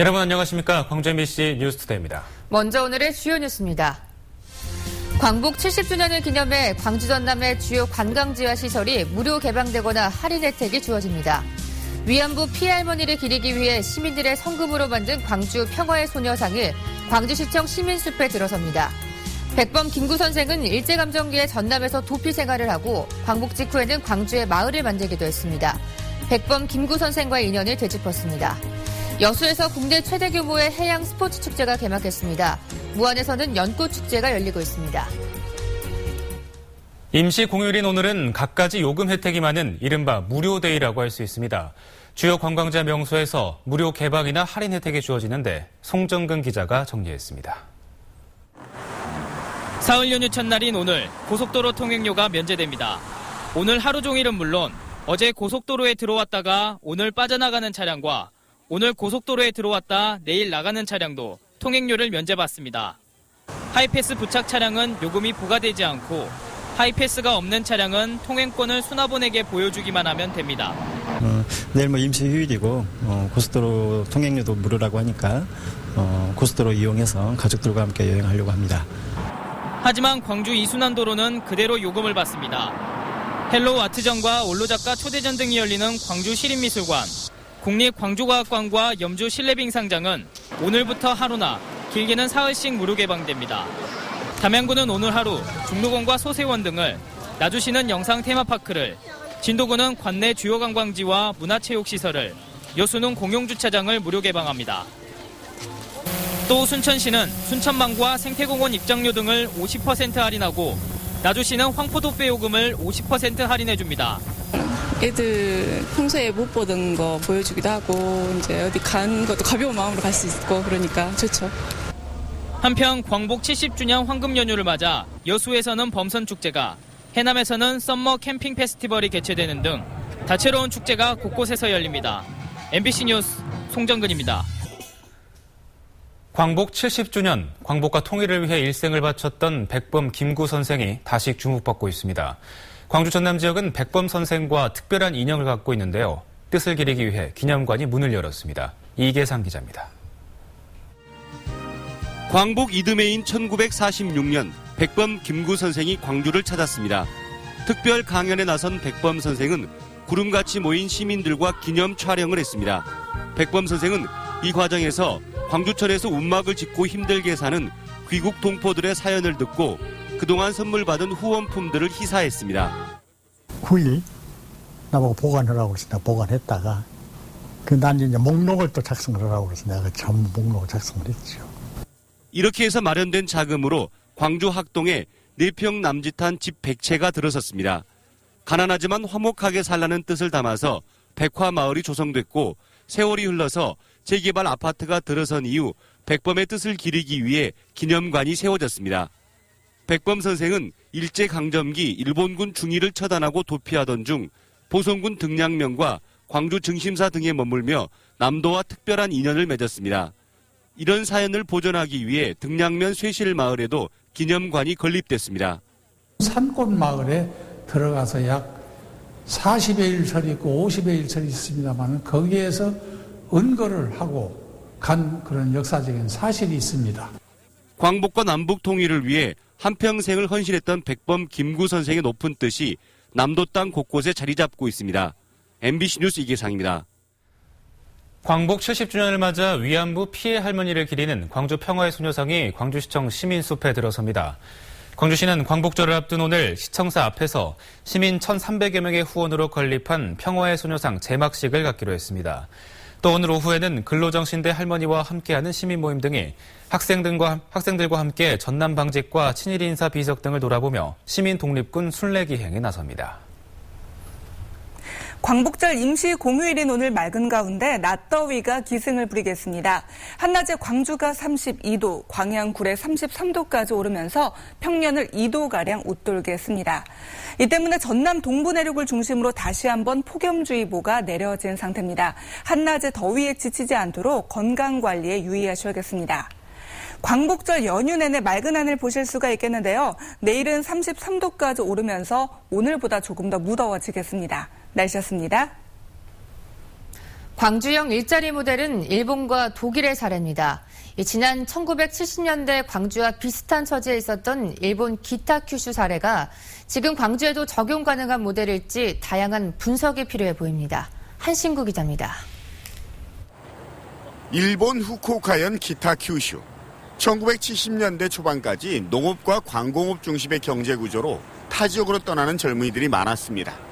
여러분 안녕하십니까? 광주 MBC 뉴스투데이입니다. 먼저 오늘의 주요 뉴스입니다. 광복 70주년을 기념해 광주 전남의 주요 관광지와 시설이 무료 개방되거나 할인 혜택이 주어집니다. 위안부 피해 할머니를 기리기 위해 시민들의 성금으로 만든 광주 평화의 소녀상이 광주시청 시민숲에 들어섭니다. 백범 김구 선생은 일제감정기에 전남에서 도피 생활을 하고 광복 직후에는 광주에 마을을 만들기도 했습니다. 백범 김구 선생과의 인연을 되짚었습니다. 여수에서 국내 최대 규모의 해양 스포츠 축제가 개막했습니다. 무안에서는 연꽃 축제가 열리고 있습니다. 임시 공휴일인 오늘은 갖가지 요금 혜택이 많은 이른바 무료데이라고 할 수 있습니다. 주요 관광지 명소에서 무료 개방이나 할인 혜택이 주어지는데 송정근 기자가 정리했습니다. 사흘 연휴 첫날인 오늘 고속도로 통행료가 면제됩니다. 오늘 하루 종일은 물론 어제 고속도로에 들어왔다가 오늘 빠져나가는 차량과 오늘 고속도로에 들어왔다 내일 나가는 차량도 통행료를 면제받습니다. 하이패스 부착 차량은 요금이 부과되지 않고 하이패스가 없는 차량은 통행권을 수납원에게 보여주기만 하면 됩니다. 내일 임시 휴일이고 고속도로 통행료도 무료라고 하니까 고속도로 이용해서 가족들과 함께 여행하려고 합니다. 하지만 광주 이순환도로는 그대로 요금을 받습니다. 헬로우 아트전과 올로작가 초대전 등이 열리는 광주 시립미술관, 국립광주과학관과 염주 실내빙상장은 오늘부터 하루나 길게는 사흘씩 무료 개방됩니다. 담양구는 오늘 하루 중로원과 소세원 등을, 나주시는 영상 테마파크를, 진도구는 관내 주요 관광지와 문화체육시설을, 여수는 공용주차장을 무료 개방합니다. 또 순천시는 순천망과 생태공원 입장료 등을 50% 할인하고 나주시는 황포도배 요금을 50% 할인해줍니다. 애들 평소에 못 보던 거 보여주기도 하고 이제 어디 가는 것도 가벼운 마음으로 갈 수 있고 그러니까 좋죠. 한편 광복 70주년 황금 연휴를 맞아 여수에서는 범선축제가, 해남에서는 썸머 캠핑 페스티벌이 개최되는 등 다채로운 축제가 곳곳에서 열립니다. MBC 뉴스 송정근입니다. 광복 70주년, 광복과 통일을 위해 일생을 바쳤던 백범 김구 선생이 다시 주목받고 있습니다. 광주 전남 지역은 백범 선생과 특별한 인연을 갖고 있는데요. 뜻을 기리기 위해 기념관이 문을 열었습니다. 이계상 기자입니다. 광복 이듬해인 1946년 백범 김구 선생이 광주를 찾았습니다. 특별 강연에 나선 백범 선생은 구름같이 모인 시민들과 기념 촬영을 했습니다. 백범 선생은 이 과정에서 광주천에서 움막을 짓고 힘들게 사는 귀국 동포들의 사연을 듣고 그동안 선물 받은 후원품들을 희사했습니다. 9일 나보고 보관하라고 그래서 내가 보관했다가 난 이제 목록을 또 작성을 하라고 그래서 내가 전부 목록을 작성을 했죠. 이렇게 해서 마련된 자금으로 광주 학동에 4평 남짓한 집 100채가 들어섰습니다. 가난하지만 화목하게 살라는 뜻을 담아서 백화마을이 조성됐고 세월이 흘러서 재개발 아파트가 들어선 이후 백범의 뜻을 기리기 위해 기념관이 세워졌습니다. 백범 선생은 일제강점기 일본군 중위를 처단하고 도피하던 중 보성군 등량면과 광주 증심사 등에 머물며 남도와 특별한 인연을 맺었습니다. 이런 사연을 보존하기 위해 등량면 쇠실마을에도 기념관이 건립됐습니다. 산골 마을에 들어가서 약 40여 일설이 있고 50여 일설이 있습니다만 거기에서 은거를 하고 간 그런 역사적인 사실이 있습니다. 광복과 남북 통일을 위해 한평생을 헌신했던 백범 김구 선생의 높은 뜻이 남도 땅 곳곳에 자리 잡고 있습니다. MBC 뉴스 이계상입니다. 광복 70주년을 맞아 위안부 피해 할머니를 기리는 광주 평화의 소녀상이 광주시청 시민숲에 들어섭니다. 광주시는 광복절을 앞둔 오늘 시청사 앞에서 시민 1,300여 명의 후원으로 건립한 평화의 소녀상 제막식을 갖기로 했습니다. 또 오늘 오후에는 근로정신대 할머니와 함께하는 시민 모임 등이 학생들과 함께 전남 방직과 친일 인사 비석 등을 돌아보며 시민 독립군 순례기행에 나섭니다. 광복절 임시 공휴일인 오늘 맑은 가운데 낮더위가 기승을 부리겠습니다. 한낮에 광주가 32도, 광양, 구례 33도까지 오르면서 평년을 2도가량 웃돌게 했습니다. 이 때문에 전남 동부 내륙을 중심으로 다시 한번 폭염주의보가 내려진 상태입니다. 한낮에 더위에 지치지 않도록 건강관리에 유의하셔야겠습니다. 광복절 연휴 내내 맑은 하늘 보실 수가 있겠는데요. 내일은 33도까지 오르면서 오늘보다 조금 더 무더워지겠습니다. 날씨였습니다. 광주형 일자리 모델은 일본과 독일의 사례입니다. 지난 1970년대 광주와 비슷한 처지에 있었던 일본 기타 큐슈 사례가 지금 광주에도 적용 가능한 모델일지 다양한 분석이 필요해 보입니다. 한신구 기자입니다. 일본 후쿠오카현 기타 큐슈. 1970년대 초반까지 농업과 광공업 중심의 경제 구조로 타 지역으로 떠나는 젊은이들이 많았습니다.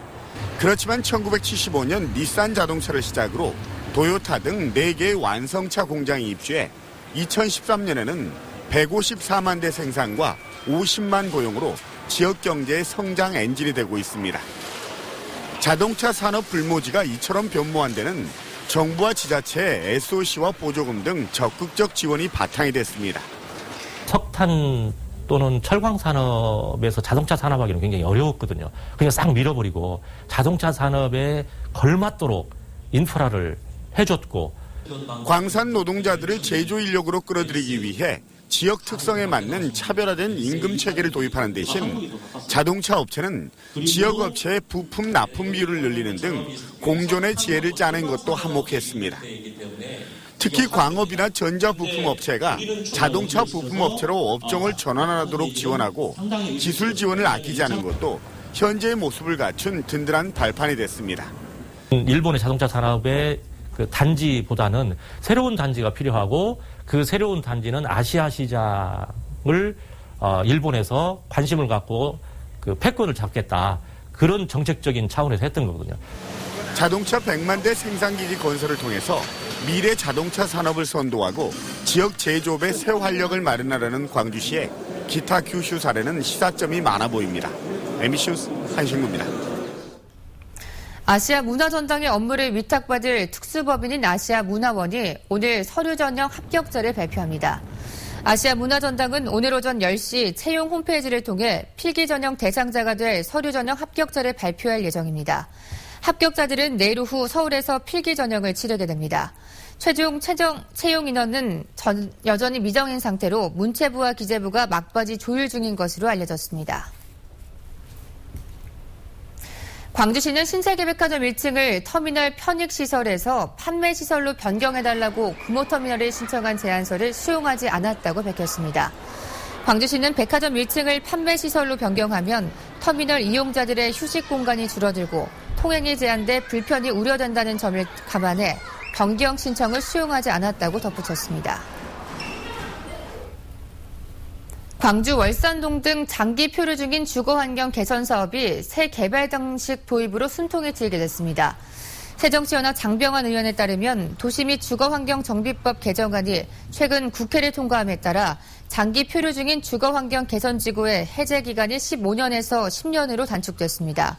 그렇지만 1975년 닛산 자동차를 시작으로 도요타 등 4개의 완성차 공장이 입주해 2013년에는 154만 대 생산과 50만 고용으로 지역 경제의 성장 엔진이 되고 있습니다. 자동차 산업 불모지가 이처럼 변모한 데는 정부와 지자체의 SOC와 보조금 등 적극적 지원이 바탕이 됐습니다. 석탄 또는 철광 산업에서 자동차 산업하기는 굉장히 어려웠거든요. 그냥 싹 밀어버리고 자동차 산업에 걸맞도록 인프라를 해줬고, 광산 노동자들을 제조 인력으로 끌어들이기 위해 지역 특성에 맞는 차별화된 임금 체계를 도입하는 대신 자동차 업체는 지역 업체의 부품 납품 비율을 늘리는 등 공존의 지혜를 짜낸 것도 한몫했습니다. 특히 광업이나 전자부품 업체가 자동차 부품 업체로 업종을 전환하도록 지원하고 기술 지원을 아끼지 않은 것도 현재의 모습을 갖춘 든든한 발판이 됐습니다. 일본의 자동차 산업의 그 단지보다는 새로운 단지가 필요하고, 그 새로운 단지는 아시아 시장을 일본에서 관심을 갖고 그 패권을 잡겠다, 그런 정책적인 차원에서 했던 거거든요. 자동차 100만 대 생산기지 건설을 통해서 미래 자동차 산업을 선도하고 지역 제조업의 새 활력을 마련하려는 광주시의 기타 큐슈 사례는 시사점이 많아 보입니다. MBC 뉴스 한신구입니다. 아시아 문화전당의 업무를 위탁받을 특수법인인 아시아문화원이 오늘 서류 전형 합격자를 발표합니다. 아시아문화전당은 오늘 오전 10시 채용 홈페이지를 통해 필기 전형 대상자가 될 서류 전형 합격자를 발표할 예정입니다. 합격자들은 내일 오후 서울에서 필기 전형을 치르게 됩니다. 최종 채용 인원은 여전히 미정인 상태로 문체부와 기재부가 막바지 조율 중인 것으로 알려졌습니다. 광주시는 신세계백화점 1층을 터미널 편익시설에서 판매시설로 변경해달라고 금호터미널에 신청한 제안서를 수용하지 않았다고 밝혔습니다. 광주시는 백화점 1층을 판매시설로 변경하면 터미널 이용자들의 휴식 공간이 줄어들고 통행이 제한돼 불편이 우려된다는 점을 감안해 변경 신청을 수용하지 않았다고 덧붙였습니다. 광주 월산동 등 장기 표류 중인 주거환경 개선 사업이 새 개발 방식 도입으로 숨통이 트이게 됐습니다. 새정치연합 장병환 의원에 따르면 도시 및 주거환경 정비법 개정안이 최근 국회를 통과함에 따라 장기 표류 중인 주거환경 개선지구의 해제 기간이 15년에서 10년으로 단축됐습니다.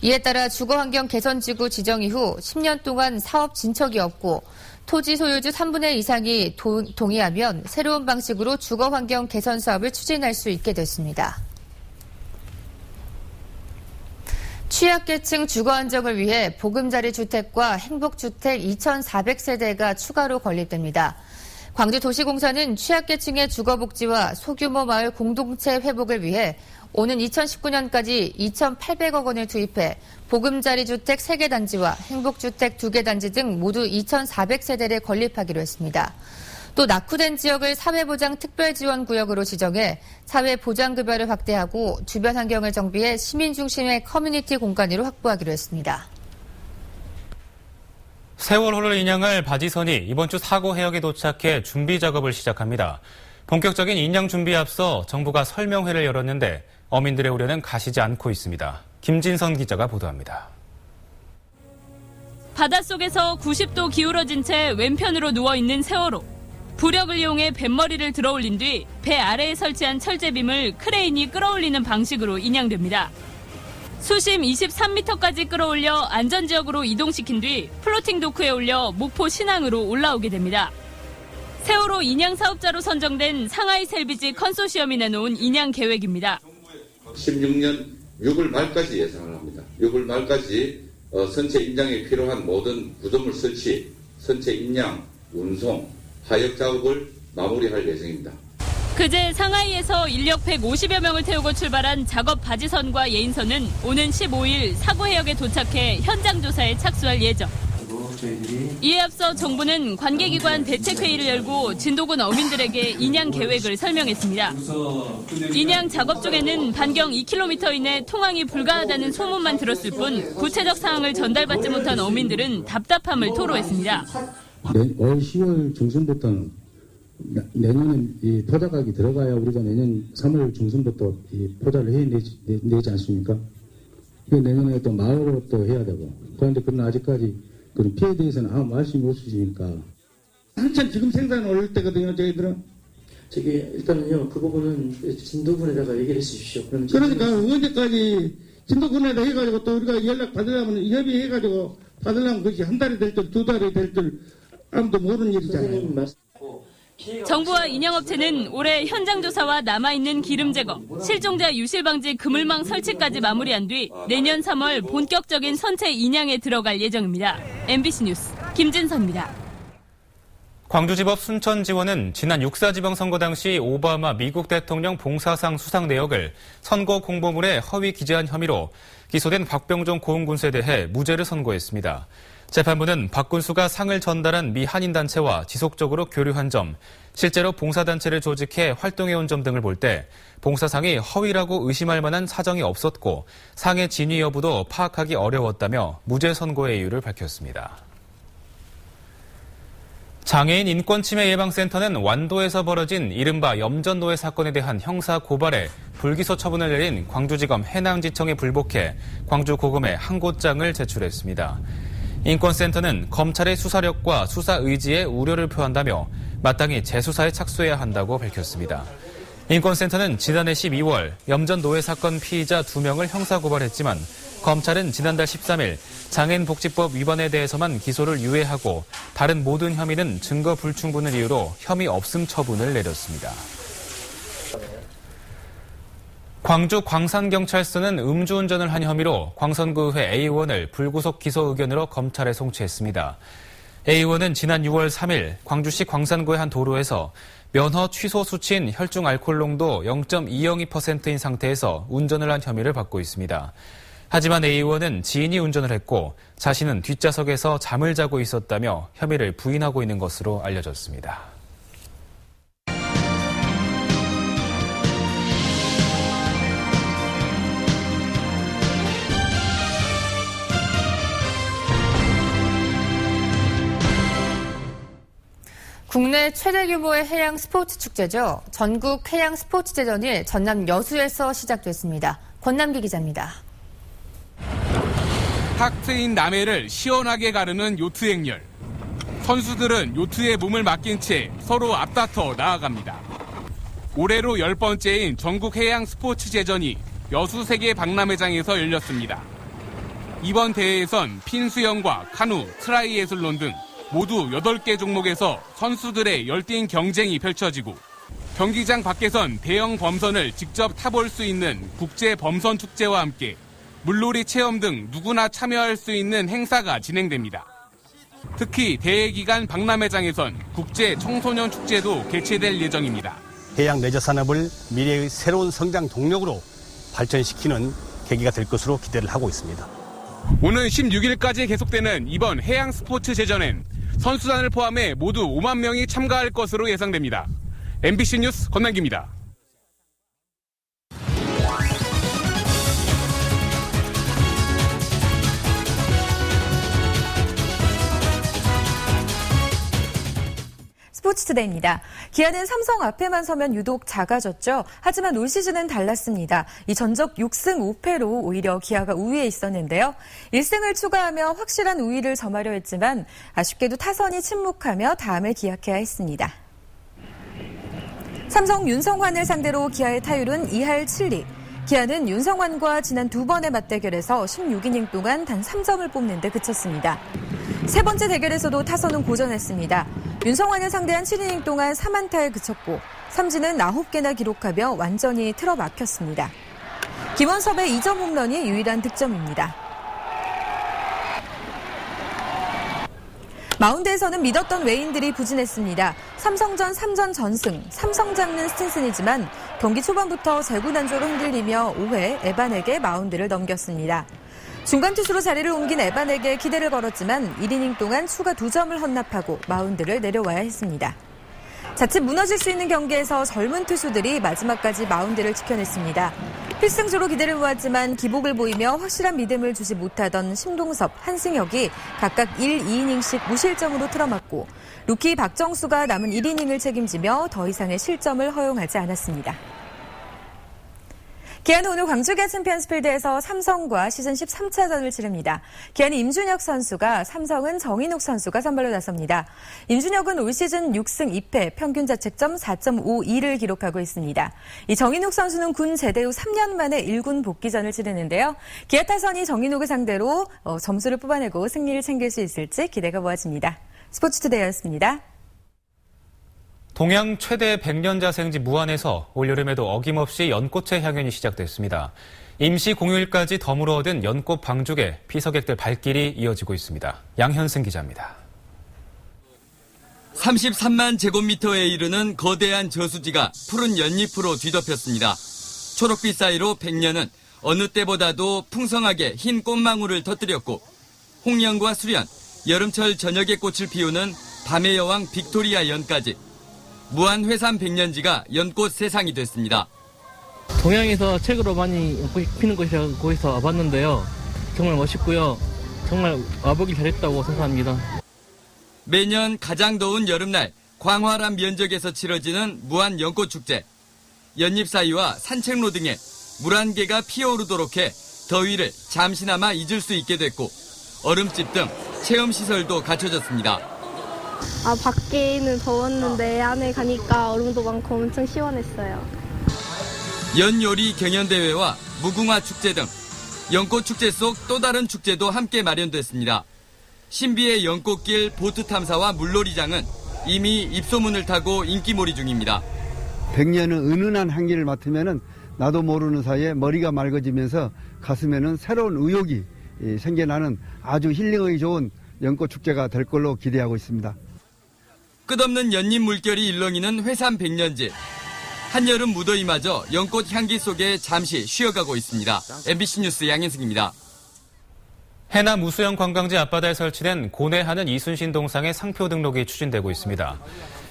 이에 따라 주거환경 개선지구 지정 이후 10년 동안 사업 진척이 없고 토지 소유주 3분의 1 이상이 동의하면 새로운 방식으로 주거환경 개선 사업을 추진할 수 있게 됐습니다. 취약계층 주거 안정을 위해 보금자리 주택과 행복주택 2,400세대가 추가로 건립됩니다. 광주도시공사는 취약계층의 주거복지와 소규모 마을 공동체 회복을 위해 오는 2019년까지 2,800억 원을 투입해 보금자리 주택 3개 단지와 행복주택 2개 단지 등 모두 2,400세대를 건립하기로 했습니다. 또 낙후된 지역을 사회보장 특별지원구역으로 지정해 사회보장급여를 확대하고 주변 환경을 정비해 시민 중심의 커뮤니티 공간으로 확보하기로 했습니다. 세월호를 인양할 바지선이 이번 주 사고 해역에 도착해 준비 작업을 시작합니다. 본격적인 인양 준비에 앞서 정부가 설명회를 열었는데 어민들의 우려는 가시지 않고 있습니다. 김진선 기자가 보도합니다. 바닷속에서 90도 기울어진 채 왼편으로 누워있는 세월호. 부력을 이용해 뱃머리를 들어올린 뒤 배 아래에 설치한 철제빔을 크레인이 끌어올리는 방식으로 인양됩니다. 수심 23m까지 끌어올려 안전지역으로 이동시킨 뒤 플로팅 도크에 올려 목포 신항으로 올라오게 됩니다. 세월호 인양 사업자로 선정된 상하이 셀비지 컨소시엄이 내놓은 인양 계획입니다. 16년 6월 말까지 예상을 합니다. 6월 말까지 선체 인양에 필요한 모든 구조물 설치, 선체 인양, 운송, 하역 작업을 마무리할 예정입니다. 그제 상하이에서 인력 150여 명을 태우고 출발한 작업 바지선과 예인선은 오는 15일 사고 해역에 도착해 현장 조사에 착수할 예정. 이에 앞서 정부는 관계기관 대책회의를 열고 진도군 어민들에게 인양 계획을 설명했습니다. 인양 작업 중에는 반경 2km 이내 통항이 불가하다는 소문만 들었을 뿐 구체적 사항을 전달받지 못한 어민들은 답답함을 토로했습니다. 올 10월 중순부터는 내년에 이 포자각이 들어가야 우리가 내년 3월 중순부터 이 포자를 해내지 않습니까? 내년에 또 마을로 또 해야 되고. 그런데 그건 아직까지 그런 피해에 대해서는 아무 말씀이 없으시니까. 한참 지금 생산 올릴 때거든요, 저희들은. 일단은요, 그 부분은 진도군에다가 얘기를 해 주십시오. 그러니까 언제까지 진도군에다 해가지고 또 우리가 연락 받으려면 협의해가지고 받으려면 그것이 한 달이 될 줄, 두 달이 될 줄 아무도 모르는 일이잖아요. 정부와 인양업체는 올해 현장 조사와 남아있는 기름 제거, 실종자 유실 방지 그물망 설치까지 마무리한 뒤 내년 3월 본격적인 선체 인양에 들어갈 예정입니다. MBC 뉴스 김진선입니다. 광주지법 순천지원은 지난 6.4 지방선거 당시 오바마 미국 대통령 봉사상 수상 내역을 선거 공보물에 허위 기재한 혐의로 기소된 박병종 고흥군수에 대해 무죄를 선고했습니다. 재판부는 박 군수가 상을 전달한 미 한인단체와 지속적으로 교류한 점, 실제로 봉사단체를 조직해 활동해온 점 등을 볼 때 봉사상이 허위라고 의심할 만한 사정이 없었고 상의 진위 여부도 파악하기 어려웠다며 무죄 선고의 이유를 밝혔습니다. 장애인 인권침해예방센터는 완도에서 벌어진 이른바 염전노예 사건에 대한 형사 고발에 불기소 처분을 내린 광주지검 해낭지청에 불복해 광주고검에 항고장을 제출했습니다. 인권센터는 검찰의 수사력과 수사 의지에 우려를 표한다며 마땅히 재수사에 착수해야 한다고 밝혔습니다. 인권센터는 지난해 12월 염전노예 사건 피의자 2명을 형사고발했지만 검찰은 지난달 13일 장애인복지법 위반에 대해서만 기소를 유예하고 다른 모든 혐의는 증거 불충분을 이유로 혐의 없음 처분을 내렸습니다. 광주 광산경찰서는 음주운전을 한 혐의로 광선구의회 A의원을 불구속 기소 의견으로 검찰에 송치했습니다. A의원은 지난 6월 3일 광주시 광산구의 한 도로에서 면허 취소 수치인 혈중 알코올 농도 0.202%인 상태에서 운전을 한 혐의를 받고 있습니다. 하지만 A의원은 지인이 운전을 했고 자신은 뒷좌석에서 잠을 자고 있었다며 혐의를 부인하고 있는 것으로 알려졌습니다. 국내 최대 규모의 해양 스포츠 축제죠. 전국 해양 스포츠 대전이 전남 여수에서 시작됐습니다. 권남기 기자입니다. 탁 트인 남해를 시원하게 가르는 요트 행렬. 선수들은 요트에 몸을 맡긴 채 서로 앞다퉈 나아갑니다. 올해로 10번째인 전국 해양 스포츠 제전이 여수 세계 박람회장에서 열렸습니다. 이번 대회에선 핀수영과 카누, 트라이애슬론 등 모두 8개 종목에서 선수들의 열띤 경쟁이 펼쳐지고 경기장 밖에선 대형 범선을 직접 타볼 수 있는 국제 범선 축제와 함께 물놀이 체험 등 누구나 참여할 수 있는 행사가 진행됩니다. 특히 대회 기간 박람회장에선 국제 청소년 축제도 개최될 예정입니다. 해양 레저 산업을 미래의 새로운 성장 동력으로 발전시키는 계기가 될 것으로 기대를 하고 있습니다. 오는 16일까지 계속되는 이번 해양 스포츠 제전엔 선수단을 포함해 모두 5만 명이 참가할 것으로 예상됩니다. MBC 뉴스 권남기입니다. 스포츠투데이입니다. 기아는 삼성 앞에만 서면 유독 작아졌죠. 하지만 올 시즌은 달랐습니다. 이 전적 6승 5패로 오히려 기아가 우위에 있었는데요. 1승을 추가하며 확실한 우위를 점하려 했지만 아쉽게도 타선이 침묵하며 다음을 기약해야 했습니다. 삼성 윤성환을 상대로 기아의 타율은 2할 7리. 기아는 윤성환과 지난 2번의 맞대결에서 16이닝 동안 단 3점을 뽑는 데 그쳤습니다. 세 번째 대결에서도 타선은 고전했습니다. 윤성환을 상대한 7이닝 동안 3안타에 그쳤고 삼진은 9개나 기록하며 완전히 틀어막혔습니다. 김원섭의 2점 홈런이 유일한 득점입니다. 마운드에서는 믿었던 외인들이 부진했습니다. 삼성전 3전 전승, 삼성 잡는 스틴슨이지만 경기 초반부터 재구난조로 흔들리며 5회 에반에게 마운드를 넘겼습니다. 중간 투수로 자리를 옮긴 에반에게 기대를 걸었지만 1이닝 동안 추가 2점을 헌납하고 마운드를 내려와야 했습니다. 자칫 무너질 수 있는 경기에서 젊은 투수들이 마지막까지 마운드를 지켜냈습니다. 필승조로 기대를 모았지만 기복을 보이며 확실한 믿음을 주지 못하던 심동섭, 한승혁이 각각 1, 2이닝씩 무실점으로 틀어막고 루키 박정수가 남은 1이닝을 책임지며 더 이상의 실점을 허용하지 않았습니다. 기아는 오늘 광주 기아 챔피언스필드에서 삼성과 시즌 13차전을 치릅니다. 기아는 임준혁 선수가, 삼성은 정인욱 선수가 선발로 나섭니다. 임준혁은 올 시즌 6승 2패, 평균 자책점 4.52를 기록하고 있습니다. 이 정인욱 선수는 군 제대 후 3년 만에 1군 복귀전을 치르는데요. 기아 타선이 정인욱을 상대로 점수를 뽑아내고 승리를 챙길 수 있을지 기대가 모아집니다. 스포츠투데이였습니다. 동양 최대 백년자생지 무안에서 올여름에도 어김없이 연꽃의 향연이 시작됐습니다. 임시 공휴일까지 덤으로 얻은 연꽃 방죽에 피서객들 발길이 이어지고 있습니다. 양현승 기자입니다. 33만 제곱미터에 이르는 거대한 저수지가 푸른 연잎으로 뒤덮였습니다. 초록빛 사이로 백년은 어느 때보다도 풍성하게 흰 꽃망울을 터뜨렸고 홍련과 수련, 여름철 저녁에 꽃을 피우는 밤의 여왕 빅토리아 연까지 무안 회산 백년지가 연꽃 세상이 됐습니다. 동양에서 최고로 많이 연꽃이 피는 곳이라고 거기서 와봤는데요. 정말 멋있고요. 정말 와보길 잘했다고 생각합니다. 매년 가장 더운 여름날 광활한 면적에서 치러지는 무안 연꽃축제. 연잎 사이와 산책로 등에 물 한 개가 피어오르도록 해 더위를 잠시나마 잊을 수 있게 됐고 얼음집 등 체험시설도 갖춰졌습니다. 밖에는 더웠는데 안에 가니까 얼음도 많고 엄청 시원했어요. 연요리 경연대회와 무궁화 축제 등 연꽃 축제 속 또 다른 축제도 함께 마련됐습니다. 신비의 연꽃길 보트 탐사와 물놀이장은 이미 입소문을 타고 인기몰이 중입니다. 백년은 은은한 향기를 맡으면은 나도 모르는 사이에 머리가 맑아지면서 가슴에는 새로운 의욕이 생겨나는 아주 힐링이 좋은 연꽃 축제가 될 걸로 기대하고 있습니다. 끝없는 연잎 물결이 일렁이는 회산 백년지. 한여름 무더위마저 연꽃 향기 속에 잠시 쉬어가고 있습니다. MBC 뉴스 양현승입니다. 해남 우수영 관광지 앞바다에 설치된 고뇌하는 이순신 동상의 상표 등록이 추진되고 있습니다.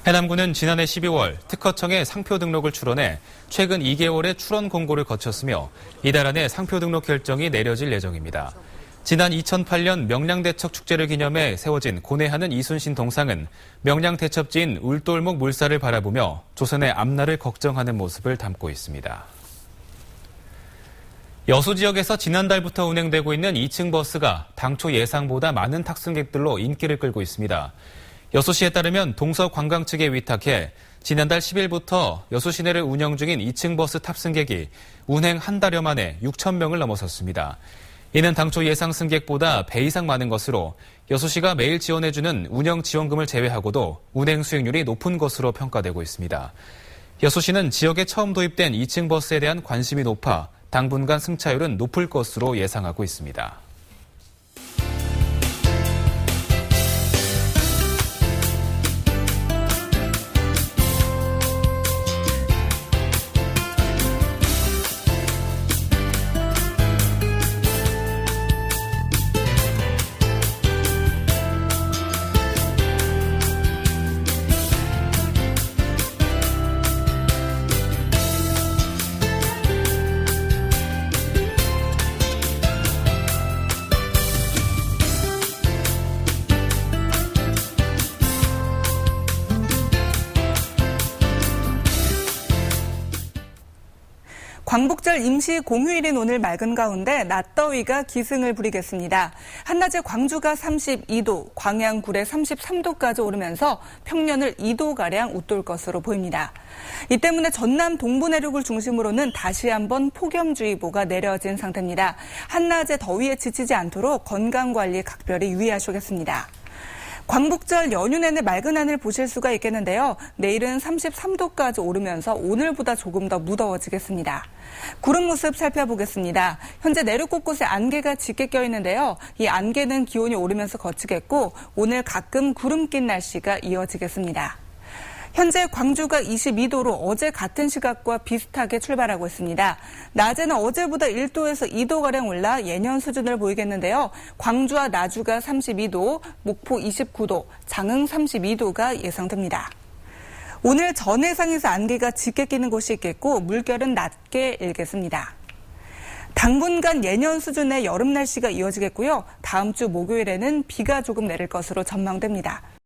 해남군은 지난해 12월 특허청에 상표 등록을 출원해 최근 2개월의 출원 공고를 거쳤으며 이달 안에 상표 등록 결정이 내려질 예정입니다. 지난 2008년 명량대첩 축제를 기념해 세워진 고뇌하는 이순신 동상은 명량대첩지인 울돌목 물살을 바라보며 조선의 앞날을 걱정하는 모습을 담고 있습니다. 여수 지역에서 지난달부터 운행되고 있는 2층 버스가 당초 예상보다 많은 탑승객들로 인기를 끌고 있습니다. 여수시에 따르면 동서관광 측에 위탁해 지난달 10일부터 여수 시내를 운영 중인 2층 버스 탑승객이 운행 한 달여 만에 6천 명을 넘어섰습니다. 이는 당초 예상 승객보다 배 이상 많은 것으로 여수시가 매일 지원해주는 운영 지원금을 제외하고도 운행 수익률이 높은 것으로 평가되고 있습니다. 여수시는 지역에 처음 도입된 2층 버스에 대한 관심이 높아 당분간 승차율은 높을 것으로 예상하고 있습니다. 광복절 임시 공휴일인 오늘 맑은 가운데 낮더위가 기승을 부리겠습니다. 한낮에 광주가 32도, 광양, 구례 33도까지 오르면서 평년을 2도가량 웃돌 것으로 보입니다. 이 때문에 전남 동부 내륙을 중심으로는 다시 한번 폭염주의보가 내려진 상태입니다. 한낮에 더위에 지치지 않도록 건강관리 각별히 유의하시겠습니다. 광복절 연휴 내내 맑은 하늘 보실 수가 있겠는데요. 내일은 33도까지 오르면서 오늘보다 조금 더 무더워지겠습니다. 구름 모습 살펴보겠습니다. 현재 내륙 곳곳에 안개가 짙게 껴있는데요. 이 안개는 기온이 오르면서 거치겠고 오늘 가끔 구름 낀 날씨가 이어지겠습니다. 현재 광주가 22도로 어제 같은 시각과 비슷하게 출발하고 있습니다. 낮에는 어제보다 1도에서 2도가량 올라 예년 수준을 보이겠는데요. 광주와 나주가 32도, 목포 29도, 장흥 32도가 예상됩니다. 오늘 전해상에서 안개가 짙게 끼는 곳이 있겠고 물결은 낮게 일겠습니다. 당분간 예년 수준의 여름 날씨가 이어지겠고요. 다음 주 목요일에는 비가 조금 내릴 것으로 전망됩니다.